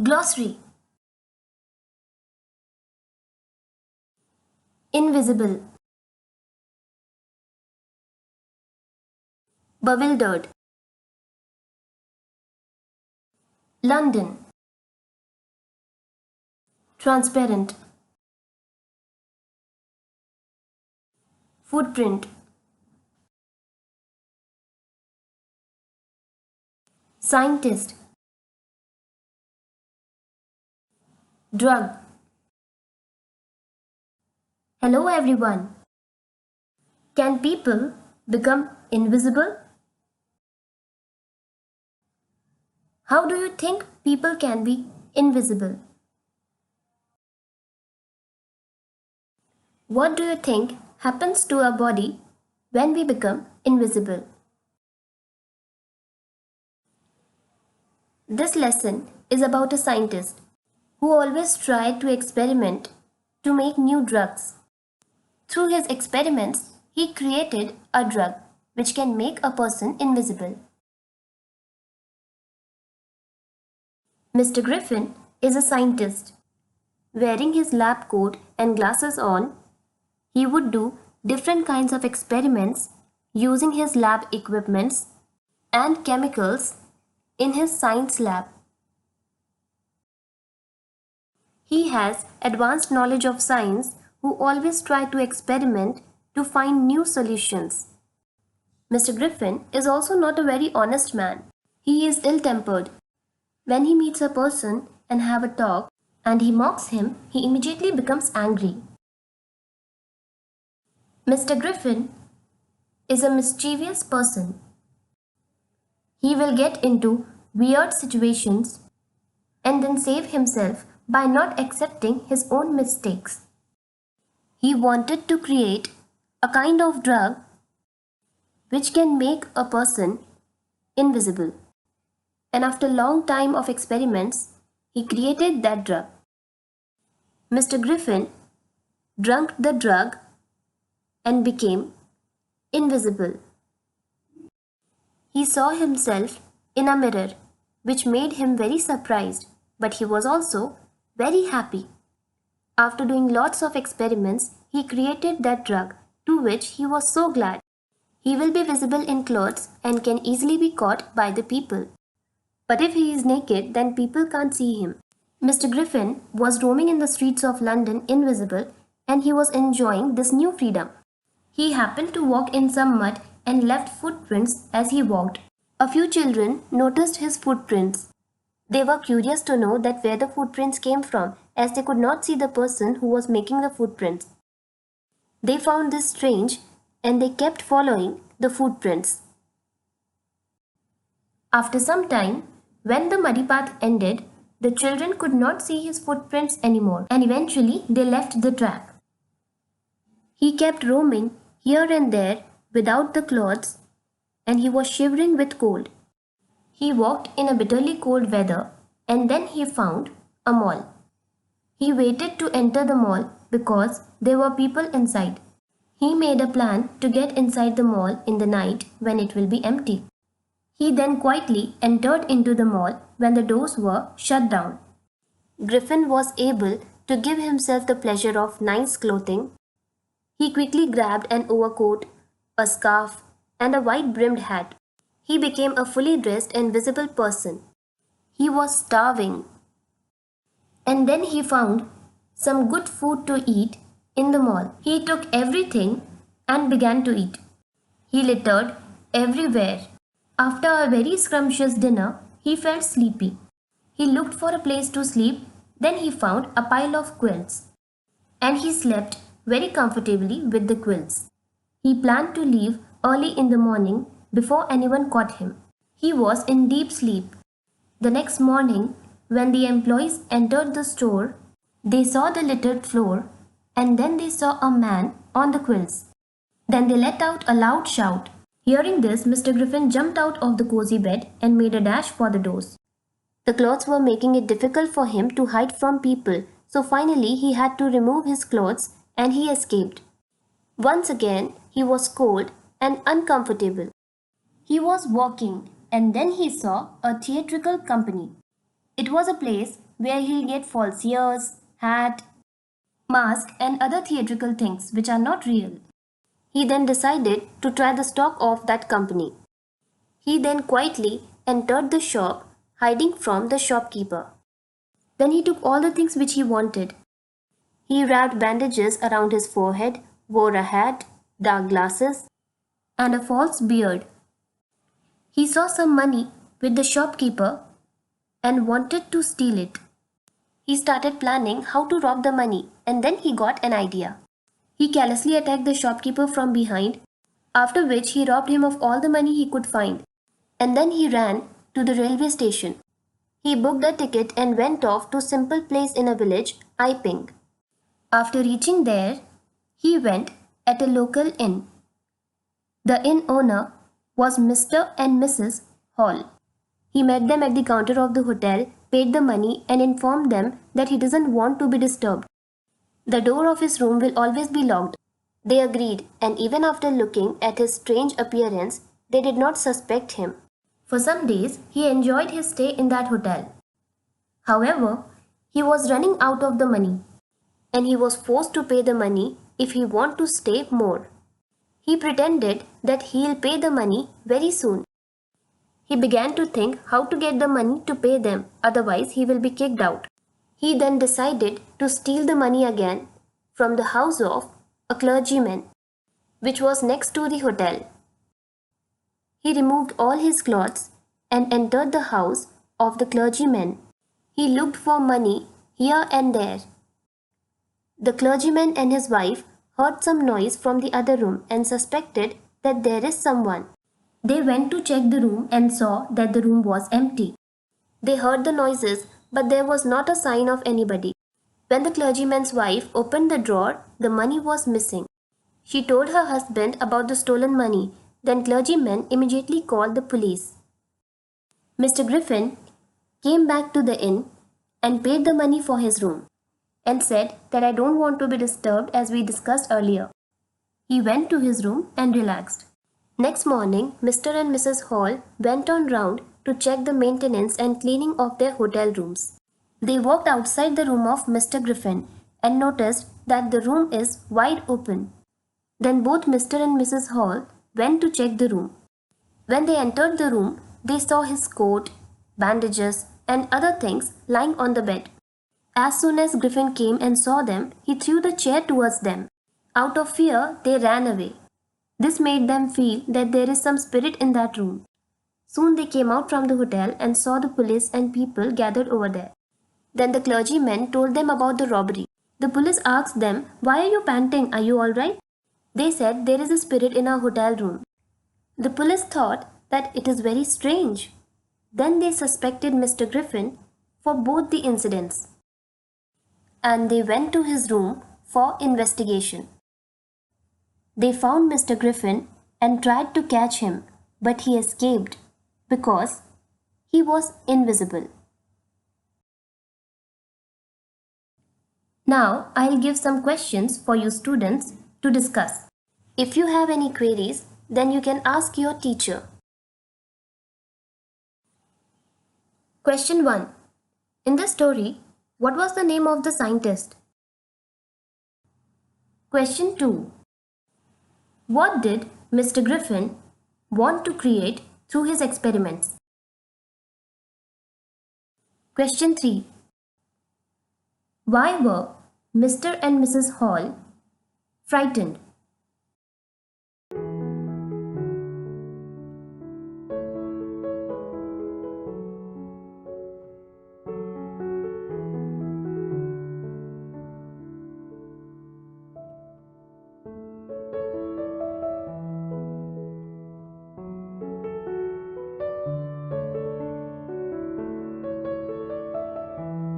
Glossary. Invisible. Bewildered. London. Transparent. Footprint. Scientist. Drug. Hello everyone. Can people become invisible? How do you think people can be invisible? What do you think happens to our body when we become invisible? This lesson is about a scientist who always tried to experiment to make new drugs. Through his experiments, he created a drug which can make a person invisible. Mr. Griffin is a scientist. Wearing his lab coat and glasses on, he would do different kinds of experiments using his lab equipments and chemicals in his science lab. He has advanced knowledge of science who always try to experiment to find new solutions. Mr. Griffin is also not a very honest man. He is ill-tempered. When he meets a person and have a talk and he mocks him, he immediately becomes angry. Mr. Griffin is a mischievous person. He will get into weird situations and then save himself by not accepting his own mistakes. He wanted to create a kind of drug which can make a person invisible. And after a long time of experiments, he created that drug. Mr. Griffin drank the drug and became invisible. He saw himself in a mirror, which made him very surprised, but he was also very happy. After doing lots of experiments, he created that drug, to which he was so glad. He will be visible in clothes and can easily be caught by the people. But if he is naked, then people can't see him. Mr. Griffin was roaming in the streets of London invisible, and he was enjoying this new freedom. He happened to walk in some mud and left footprints as he walked. A few children noticed his footprints. They were curious to know that where the footprints came from, as they could not see the person who was making the footprints. They found this strange and they kept following the footprints. After some time, when the muddy path ended, the children could not see his footprints anymore, and eventually they left the track. He kept roaming here and there without the clothes, and he was shivering with cold. He walked in a bitterly cold weather, and then he found a mall. He waited to enter the mall because there were people inside. He made a plan to get inside the mall in the night when it will be empty. He then quietly entered into the mall when the doors were shut down. Griffin was able to give himself the pleasure of nice clothing. He quickly grabbed an overcoat, a scarf, and a wide-brimmed hat. He became a fully dressed and visible person. He was starving. And then he found some good food to eat in the mall. He took everything and began to eat. He littered everywhere. After a very scrumptious dinner, he felt sleepy. He looked for a place to sleep, then he found a pile of quilts. And he slept very comfortably with the quilts. He planned to leave early in the morning before anyone caught him. He was in deep sleep. The next morning, when the employees entered the store, they saw the littered floor and then they saw a man on the quilts. Then they let out a loud shout. Hearing this, Mr. Griffin jumped out of the cozy bed and made a dash for the doors. The clothes were making it difficult for him to hide from people, so finally he had to remove his clothes and he escaped. Once again, he was cold and uncomfortable. He was walking and then he saw a theatrical company. It was a place where he'll get false ears, hat, mask and other theatrical things which are not real. He then decided to try the stock of that company. He then quietly entered the shop, hiding from the shopkeeper. Then he took all the things which he wanted. He wrapped bandages around his forehead, wore a hat, dark glasses, and a false beard. He saw some money with the shopkeeper and wanted to steal it. He started planning how to rob the money and then he got an idea. He callously attacked the shopkeeper from behind, after which he robbed him of all the money he could find. And then he ran to the railway station. He booked a ticket and went off to a simple place in a village, Iping. After reaching there, he went at a local inn. The inn owner was Mr. and Mrs. Hall. He met them at the counter of the hotel, paid the money and informed them that he doesn't want to be disturbed. The door of his room will always be locked. They agreed, and even after looking at his strange appearance, they did not suspect him. For some days, he enjoyed his stay in that hotel. However, he was running out of the money, and he was forced to pay the money if he wanted to stay more. He pretended that he'll pay the money very soon. He began to think how to get the money to pay them, otherwise he will be kicked out. He then decided to steal the money again from the house of a clergyman, which was next to the hotel. He removed all his clothes and entered the house of the clergyman. He looked for money here and there. The clergyman and his wife heard some noise from the other room and suspected that there is someone. They went to check the room and saw that the room was empty. They heard the noises, but there was not a sign of anybody. When the clergyman's wife opened the drawer, the money was missing. She told her husband about the stolen money. Then clergyman immediately called the police. Mr. Griffin came back to the inn and paid the money for his room and said that I don't want to be disturbed as we discussed earlier. He went to his room and relaxed. Next morning, Mr. and Mrs. Hall went on round to check the maintenance and cleaning of their hotel rooms. They walked outside the room of Mr. Griffin and noticed that the room is wide open. Then both Mr. and Mrs. Hall went to check the room. When they entered the room, they saw his coat, bandages, and other things lying on the bed. As soon as Griffin came and saw them, he threw the chair towards them. Out of fear, they ran away. This made them feel that there is some spirit in that room. Soon they came out from the hotel and saw the police and people gathered over there. Then the clergyman told them about the robbery. The police asked them, "Why are you panting? Are you all right?" They said there is a spirit in our hotel room. The police thought that it is very strange. Then they suspected Mr. Griffin for both the incidents. And they went to his room for investigation. They found Mr. Griffin and tried to catch him, but he escaped because he was invisible. Now I'll give some questions for you students to discuss. If you have any queries, then you can ask your teacher. Question 1. In the story, what was the name of the scientist? Question 2. What did Mr. Griffin want to create through his experiments? Question 3. Why were Mr. and Mrs. Hall frightened?